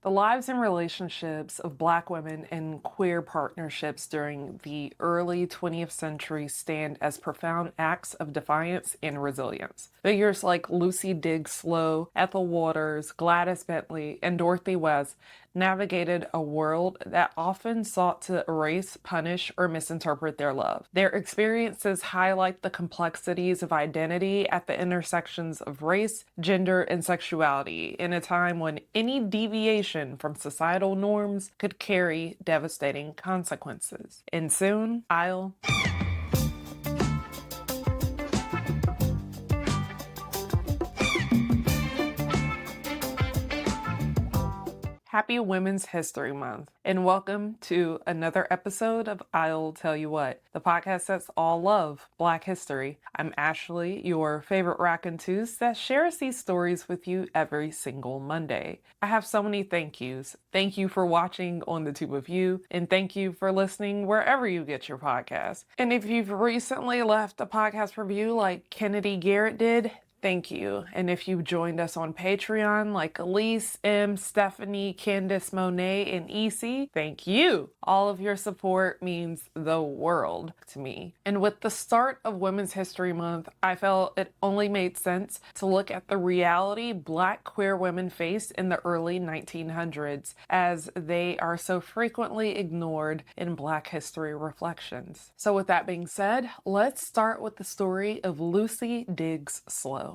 The lives and relationships of Black women in queer partnerships during the early 20th century stand as profound acts of defiance and resilience. Figures like Lucy Diggs Slowe, Ethel Waters, Gladys Bentley, and Dorothy West navigated a world that often sought to erase, punish, or misinterpret their love. Their experiences highlight the complexities of identity at the intersections of race, gender, and sexuality in a time when any deviation from societal norms could carry devastating consequences. And soon, I'll Happy Women's History Month, and welcome to another episode of I'll Tell You What, the podcast that's all love Black history. I'm Ashley, your favorite raconteuse that shares these stories with you every single Monday. I have so many thank yous. Thank you for watching on the Tube of You, and thank you for listening wherever you get your podcast. And if you've recently left a podcast review like Kennedy Garrett did, thank you. And if you've joined us on Patreon like Elise, M, Stephanie, Candace, Monet, and EC, thank you. All of your support means the world to me. And with the start of Women's History Month, I felt it only made sense to look at the reality Black queer women faced in the early 1900s, as they are so frequently ignored in Black history reflections. So with that being said, let's start with the story of Lucy Diggs Slowe.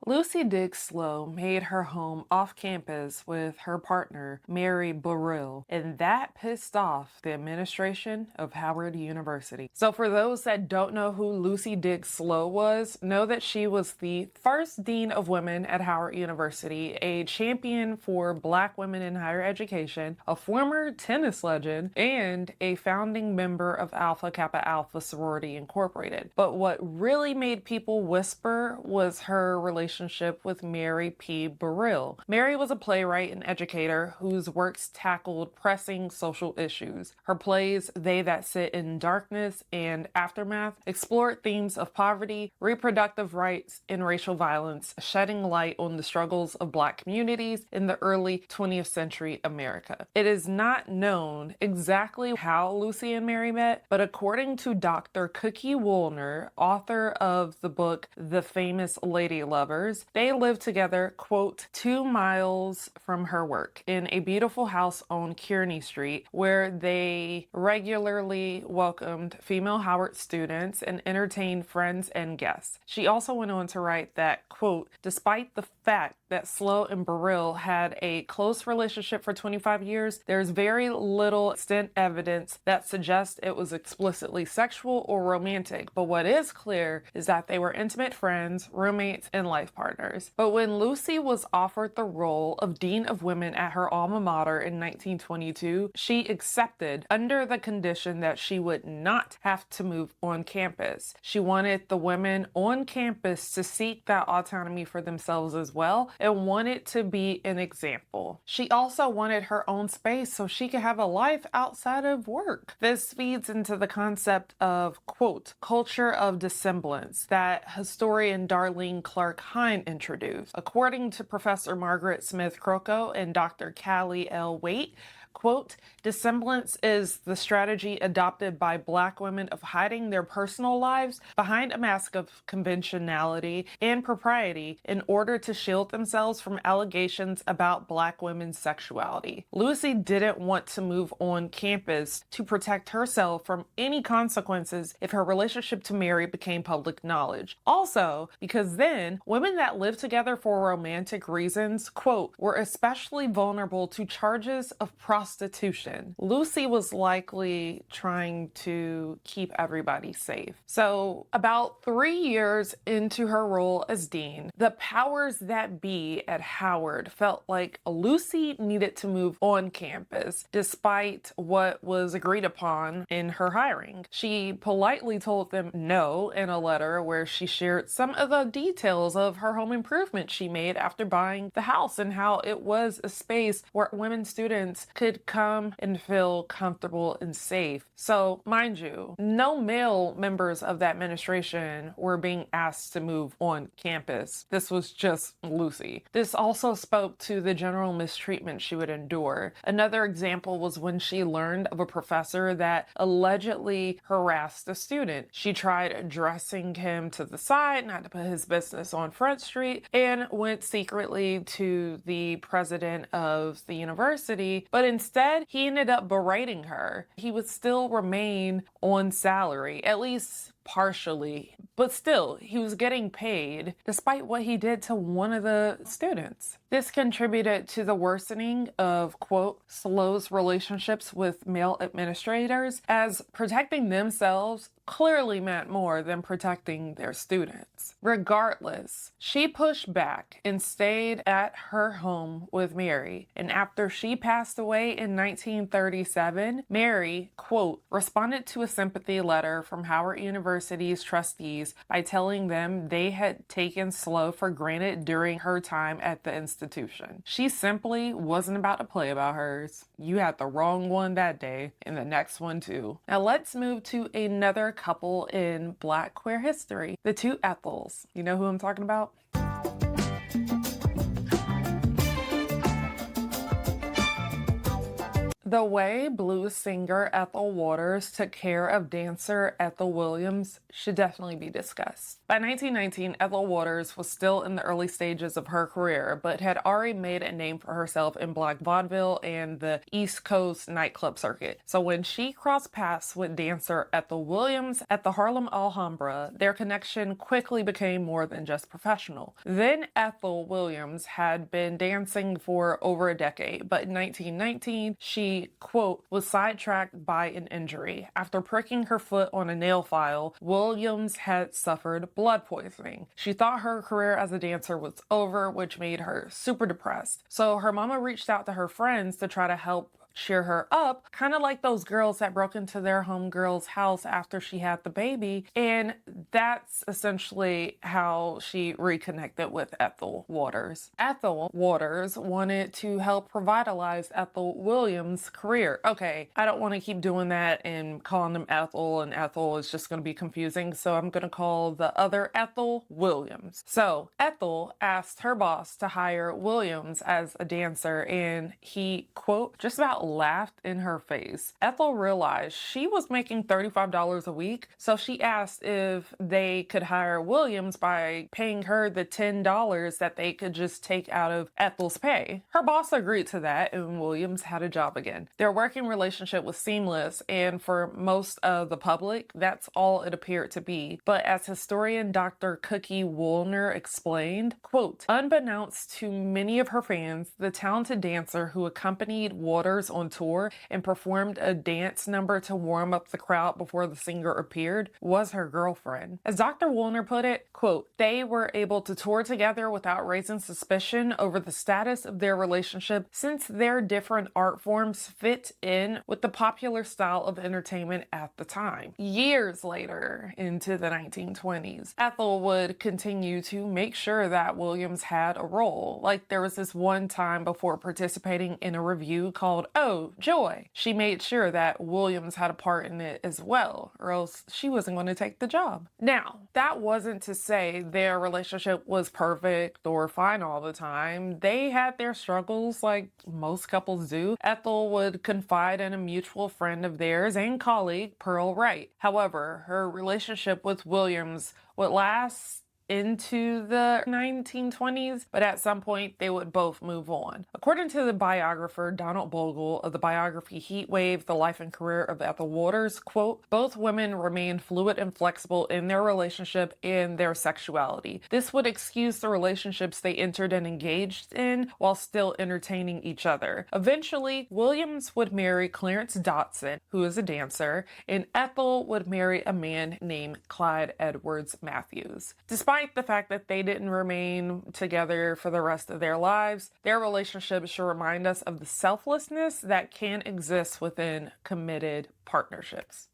Lucy Diggs Slowe made her home off campus with her partner, Mary Burrill, and that pissed off the administration of Howard University. So for those that don't know who Lucy Diggs Slowe was, know that she was the first dean of women at Howard University, a champion for Black women in higher education, a former tennis legend, and a founding member of Alpha Kappa Alpha Sorority Incorporated. But what really made people whisper was her relationship with Mary P. Burrill. Mary was a playwright and educator whose works tackled pressing social issues. Her plays, They That Sit in Darkness and Aftermath, explored themes of poverty, reproductive rights, and racial violence, shedding light on the struggles of Black communities in the early 20th century America. It is not known exactly how Lucy and Mary met, but according to Dr. Cookie Woolner, author of the book The Famous Lady Lovers, they lived together, quote, 2 miles from her work in a beautiful house on Kearney Street, where they regularly welcomed female Howard students and entertained friends and guests. She also went on to write that, quote, despite the fact that Slowe and Burrill had a close relationship for 25 years, there's very little extant evidence that suggests it was explicitly sexual or romantic. But what is clear is that they were intimate friends, roommates, and life partners. But when Lucy was offered the role of Dean of Women at her alma mater in 1922, she accepted under the condition that she would not have to move on campus. She wanted the women on campus to seek that autonomy for themselves as well, and wanted to be an example. She also wanted her own space so she could have a life outside of work. This feeds into the concept of, quote, culture of dissemblance that historian Darlene Clark Hine introduced. According to Professor Margaret Smith Croco and Dr. Callie L. Waite, quote, dissemblance is the strategy adopted by Black women of hiding their personal lives behind a mask of conventionality and propriety in order to shield themselves from allegations about Black women's sexuality. Lucy didn't want to move on campus to protect herself from any consequences if her relationship to Mary became public knowledge. Also, because then, women that lived together for romantic reasons, quote, were especially vulnerable to charges of prostitution. Lucy was likely trying to keep everybody safe. So about 3 years into her role as dean, the powers that be at Howard felt like Lucy needed to move on campus despite what was agreed upon in her hiring. She politely told them no in a letter where she shared some of the details of her home improvement she made after buying the house and how it was a space where women students could could come and feel comfortable and safe. So, mind you, no male members of the administration were being asked to move on campus. This was just Lucy. This also spoke to the general mistreatment she would endure. Another example was when she learned of a professor that allegedly harassed a student. She tried addressing him to the side, not to put his business on Front Street, and went secretly to the president of the university, but instead he ended up berating her. He would still remain on salary, at least partially, but still, he was getting paid despite what he did to one of the students. This contributed to the worsening of, quote, Slowe's relationships with male administrators, as protecting themselves clearly meant more than protecting their students. Regardless, she pushed back and stayed at her home with Mary, and after she passed away in 1937, Mary, quote, responded to a sympathy letter from Howard University's trustees by telling them they had taken Slowe for granted during her time at the institution. She simply wasn't about to play about hers. You had the wrong one that day, and the next one too. Now let's move to another couple in Black queer history, the two Ethels. You know who I'm talking about? The way blues singer Ethel Waters took care of dancer Ethel Williams should definitely be discussed. By 1919, Ethel Waters was still in the early stages of her career, but had already made a name for herself in Black vaudeville and the East Coast nightclub circuit. So when she crossed paths with dancer Ethel Williams at the Harlem Alhambra, their connection quickly became more than just professional. Then Ethel Williams had been dancing for over a decade, but in 1919, she, quote, was sidetracked by an injury. After pricking her foot on a nail file, Williams had suffered blood poisoning. She thought her career as a dancer was over, which made her super depressed. So her mama reached out to her friends to try to help cheer her up, kind of like those girls that broke into their homegirl's house after she had the baby. And that's essentially how she reconnected with Ethel Waters. Ethel Waters wanted to help revitalize Ethel Williams' career. Okay, I don't want to keep doing that and calling them Ethel, and Ethel is just going to be confusing, so I'm going to call the other Ethel Williams. So Ethel asked her boss to hire Williams as a dancer, and he, quote, just about laughed in her face. Ethel realized she was making $35 a week, so she asked if they could hire Williams by paying her the $10 that they could just take out of Ethel's pay. Her boss agreed to that, and Williams had a job again. Their working relationship was seamless, and for most of the public, that's all it appeared to be. But as historian Dr. Cookie Woolner explained, quote, unbeknownst to many of her fans, the talented dancer who accompanied Waters on tour and performed a dance number to warm up the crowd before the singer appeared was her girlfriend. As Dr. Woolner put it, quote, they were able to tour together without raising suspicion over the status of their relationship since their different art forms fit in with the popular style of entertainment at the time. Years later, into the 1920s, Ethel would continue to make sure that Williams had a role. Like there was this one time before participating in a review called Oh, Joy. She made sure that Williams had a part in it as well, or else she wasn't going to take the job. Now, that wasn't to say their relationship was perfect or fine all the time. They had their struggles like most couples do. Ethel would confide in a mutual friend of theirs and colleague, Pearl Wright. However, her relationship with Williams would last into the 1920s, but at some point they would both move on. According to the biographer Donald Bogle of the biography Heat Wave, The Life and Career of Ethel Waters, quote, both women remained fluid and flexible in their relationship and their sexuality. This would excuse the relationships they entered and engaged in while still entertaining each other. Eventually, Williams would marry Clarence Dotson, who is a dancer, and Ethel would marry a man named Clyde Edwards Matthews. Despite the fact that they didn't remain together for the rest of their lives, their relationship should remind us of the selflessness that can exist within committed partnerships.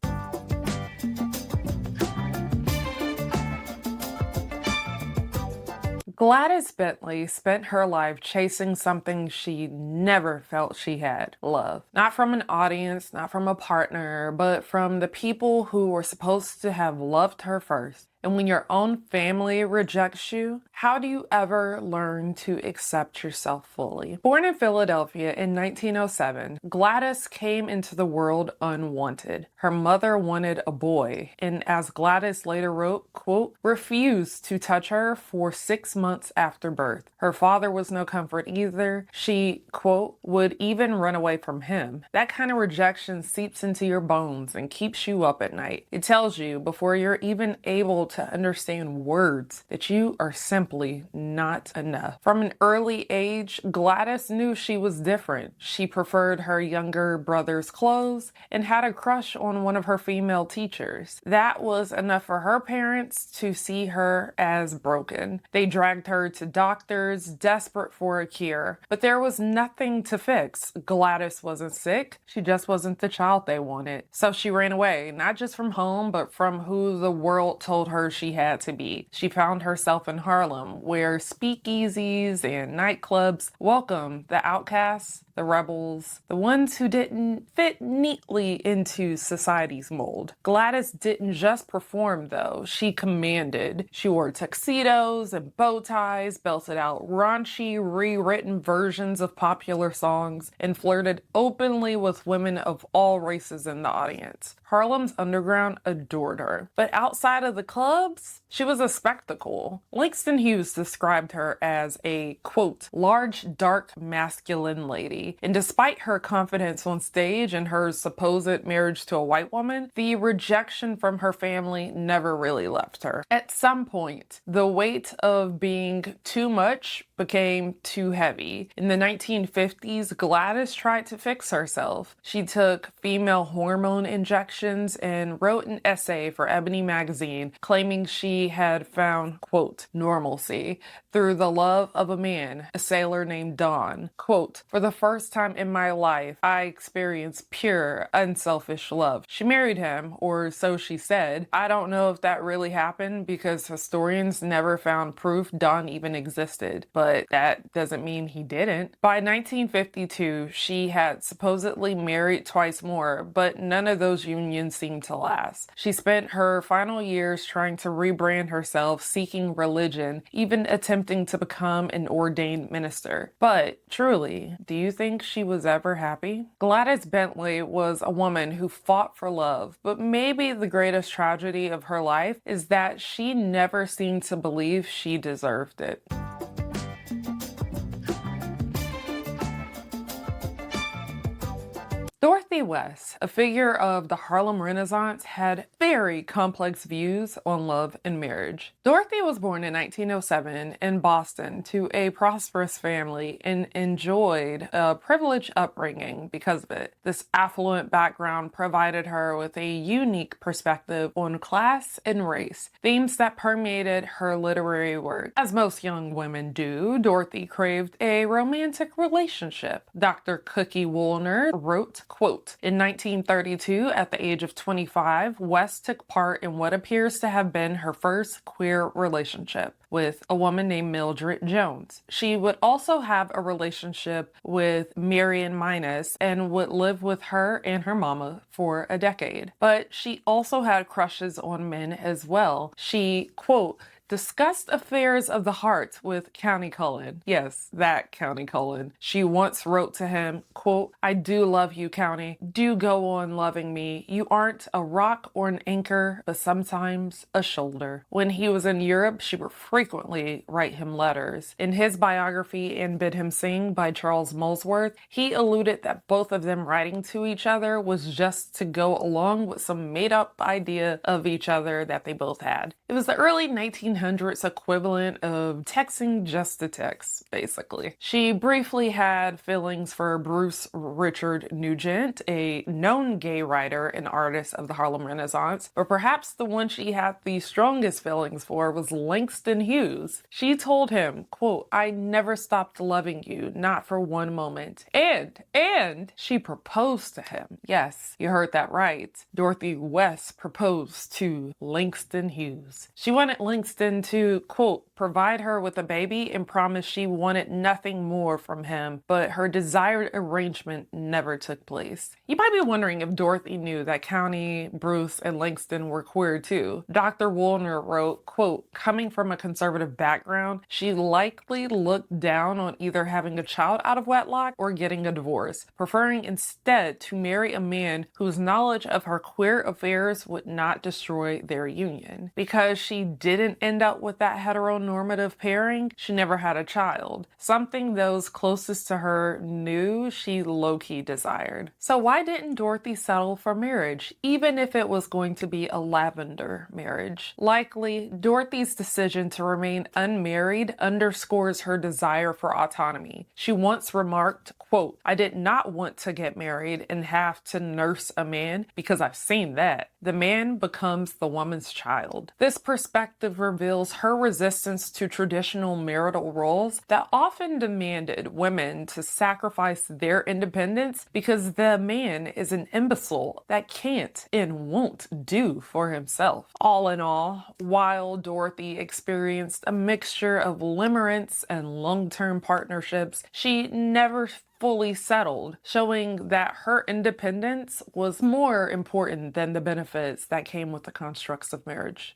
Gladys Bentley spent her life chasing something she never felt she had: love. Not from an audience, not from a partner, but from the people who were supposed to have loved her first. And when your own family rejects you, how do you ever learn to accept yourself fully? Born in Philadelphia in 1907, Gladys came into the world unwanted. Her mother wanted a boy, and as Gladys later wrote, quote, refused to touch her for 6 months after birth. Her father was no comfort either. She, quote, would even run away from him. That kind of rejection seeps into your bones and keeps you up at night. It tells you, before you're even able to understand words, that you are simply not enough. From an early age, Gladys knew she was different. She preferred her younger brother's clothes and had a crush on one of her female teachers. That was enough for her parents to see her as broken. They dragged her to doctors, desperate for a cure, but there was nothing to fix. Gladys wasn't sick. She just wasn't the child they wanted. So she ran away, not just from home, but from who the world told her she had to be. She found herself in Harlem, where speakeasies and nightclubs welcomed the outcasts, the rebels, the ones who didn't fit neatly into society's mold. Gladys didn't just perform, though. She commanded. She wore tuxedos and bow ties, belted out raunchy, rewritten versions of popular songs, and flirted openly with women of all races in the audience. Harlem's underground adored her. But outside of the clubs, she was a spectacle. Langston Hughes described her as a, quote, large, dark, masculine lady. And despite her confidence on stage and her supposed marriage to a white woman, the rejection from her family never really left her. At some point, the weight of being too much became too heavy. In the 1950s, Gladys tried to fix herself. She took female hormone injections and wrote an essay for Ebony magazine claiming she had found, quote, normalcy through the love of a man, a sailor named Don. Quote, for the first time in my life, I experienced pure, unselfish love. She married him, or so she said. I don't know if that really happened because historians never found proof Don even existed, but that doesn't mean he didn't. By 1952, she had supposedly married twice more, but none of those unions seemed to last. She spent her final years trying to rebrand herself, seeking religion, even attempting to become an ordained minister. But truly, do you think she was ever happy? Gladys Bentley was a woman who fought for love, but maybe the greatest tragedy of her life is that she never seemed to believe she deserved it. Dorothy West, a figure of the Harlem Renaissance, had very complex views on love and marriage. Dorothy was born in 1907 in Boston to a prosperous family and enjoyed a privileged upbringing because of it. This affluent background provided her with a unique perspective on class and race, themes that permeated her literary work. As most young women do, Dorothy craved a romantic relationship. Dr. Cookie Woolner wrote, quote, in 1932, at the age of 25, West took part in what appears to have been her first queer relationship with a woman named Mildred Jones. She would also have a relationship with Marian Minus and would live with her and her mama for a decade. But she also had crushes on men as well. She, quote, discussed affairs of the heart with County Cullen. Yes, that County Cullen. She once wrote to him, quote, I do love you, County. Do go on loving me. You aren't a rock or an anchor, but sometimes a shoulder. When he was in Europe, she would frequently write him letters. In his biography, And Bid Him Sing by Charles Molesworth, he alluded that both of them writing to each other was just to go along with some made-up idea of each other that they both had. It was the early 1900s equivalent of texting just to text, basically. She briefly had feelings for Bruce Richard Nugent, a known gay writer and artist of the Harlem Renaissance, but perhaps the one she had the strongest feelings for was Langston Hughes. She told him, quote, I never stopped loving you, not for one moment. And she proposed to him. Yes, you heard that right. Dorothy West proposed to Langston Hughes. She wanted Langston to, quote, provide her with a baby, and promised she wanted nothing more from him, but her desired arrangement never took place. You might be wondering if Dorothy knew that County, Bruce, and Langston were queer too. Dr. Woolner wrote, quote, "Coming from a conservative background, she likely looked down on either having a child out of wedlock or getting a divorce, preferring instead to marry a man whose knowledge of her queer affairs would not destroy their union. Because she didn't end up with that heteronormative pairing, she never had a child, something those closest to her knew she low-key desired." So why didn't Dorothy settle for marriage, even if it was going to be a lavender marriage? Likely, Dorothy's decision to remain unmarried underscores her desire for autonomy. She once remarked, quote, "I did not want to get married and have to nurse a man because I've seen that. The man becomes the woman's child." This perspective reveals her resistance to traditional marital roles that often demanded women to sacrifice their independence because the man is an imbecile that can't and won't do for himself. All in all, while Dorothy experienced a mixture of limerence and long-term partnerships, she never fully settled, showing that her independence was more important than the benefits that came with the constructs of marriage.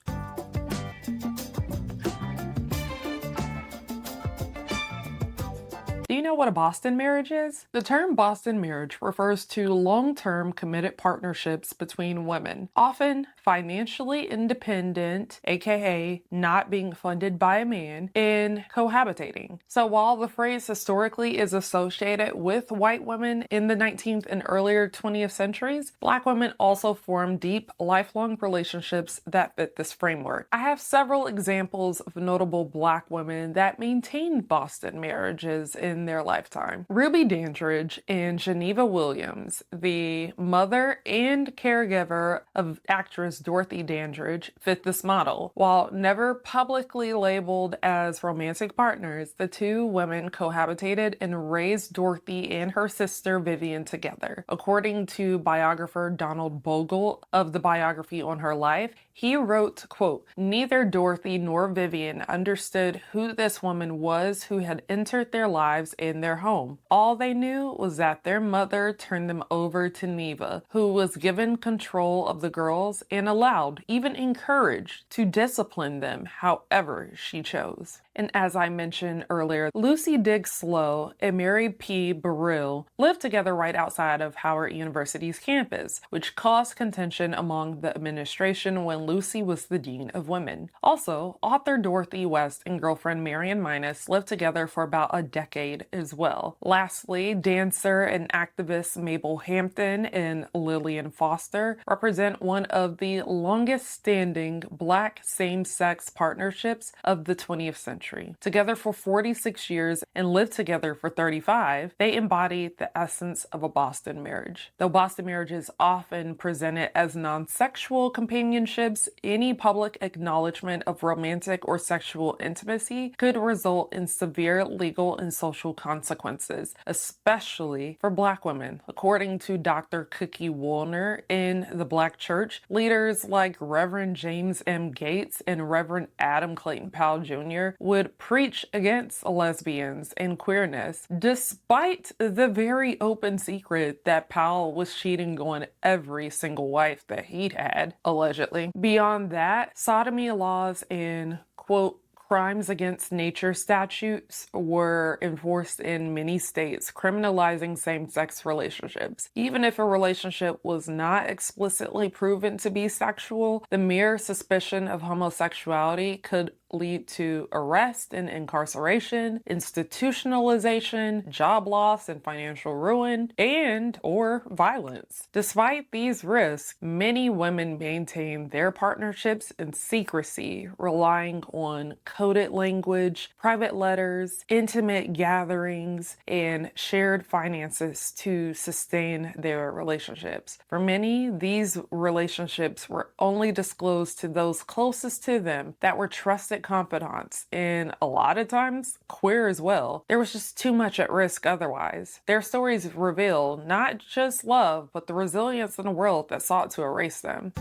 Do you know what a Boston marriage is? The term Boston marriage refers to long-term committed partnerships between women, often financially independent, aka not being funded by a man, and cohabitating. So while the phrase historically is associated with white women in the 19th and earlier 20th centuries, Black women also formed deep, lifelong relationships that fit this framework. I have several examples of notable Black women that maintained Boston marriages in their lifetime. Ruby Dandridge and Geneva Williams, the mother and caregiver of actress Dorothy Dandridge, fit this model. While never publicly labeled as romantic partners, the two women cohabitated and raised Dorothy and her sister Vivian together. According to biographer Donald Bogle of the biography on her life, he wrote, quote, "Neither Dorothy nor Vivian understood who this woman was who had entered their lives in their home. All they knew was that their mother turned them over to Neva, who was given control of the girls and allowed, even encouraged, to discipline them however she chose." And as I mentioned earlier, Lucy Diggs Slowe and Mary P. Burrill lived together right outside of Howard University's campus, which caused contention among the administration when Lucy was the Dean of Women. Also, author Dorothy West and girlfriend Marian Minus lived together for about a decade as well. Lastly, dancer and activist Mabel Hampton and Lillian Foster represent one of the longest-standing Black same-sex partnerships of the 20th century. Together for 46 years and lived together for 35, they embody the essence of a Boston marriage. Though Boston marriage is often presented as non-sexual companionships, any public acknowledgement of romantic or sexual intimacy could result in severe legal and social consequences, especially for Black women. According to Dr. Cookie Woolner in the Black Church, leaders like Reverend James M. Gates and Reverend Adam Clayton Powell Jr. would preach against lesbians and queerness, despite the very open secret that Powell was cheating on every single wife that he'd had, allegedly. Beyond that, sodomy laws and, quote, crimes against nature statutes were enforced in many states, criminalizing same-sex relationships. Even if a relationship was not explicitly proven to be sexual, the mere suspicion of homosexuality could lead to arrest and incarceration, institutionalization, job loss and financial ruin, and or violence. Despite these risks, many women maintain their partnerships in secrecy, relying on coded language, private letters, intimate gatherings, and shared finances to sustain their relationships. For many, these relationships were only disclosed to those closest to them that were trusted confidants, and a lot of times queer as well. There was just too much at risk otherwise. Their stories reveal not just love, but the resilience in a world that sought to erase them.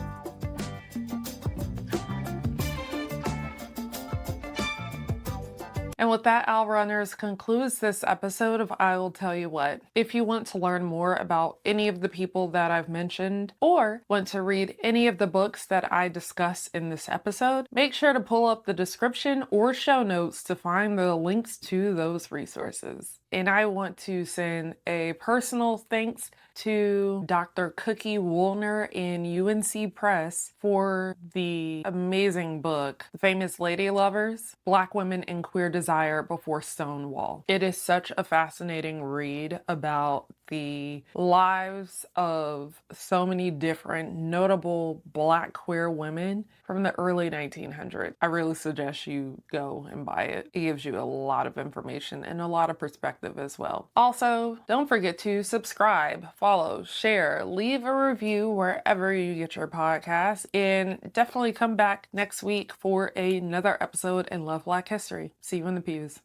And with that, Outrunners concludes this episode of I Will Tell You What. If you want to learn more about any of the people that I've mentioned, or want to read any of the books that I discuss in this episode, make sure to pull up the description or show notes to find the links to those resources. And I want to send a personal thanks to Dr. Cookie Woolner in UNC Press for the amazing book, The Famous Lady Lovers, Black Women in Queer Desire Before Stonewall. It is such a fascinating read about the lives of so many different notable Black queer women from the early 1900s. I really suggest you go and buy it. It gives you a lot of information and a lot of perspective as well. Also, don't forget to subscribe, follow, share, leave a review wherever you get your podcasts, and definitely come back next week for another episode in Love Black History. See you in the pews.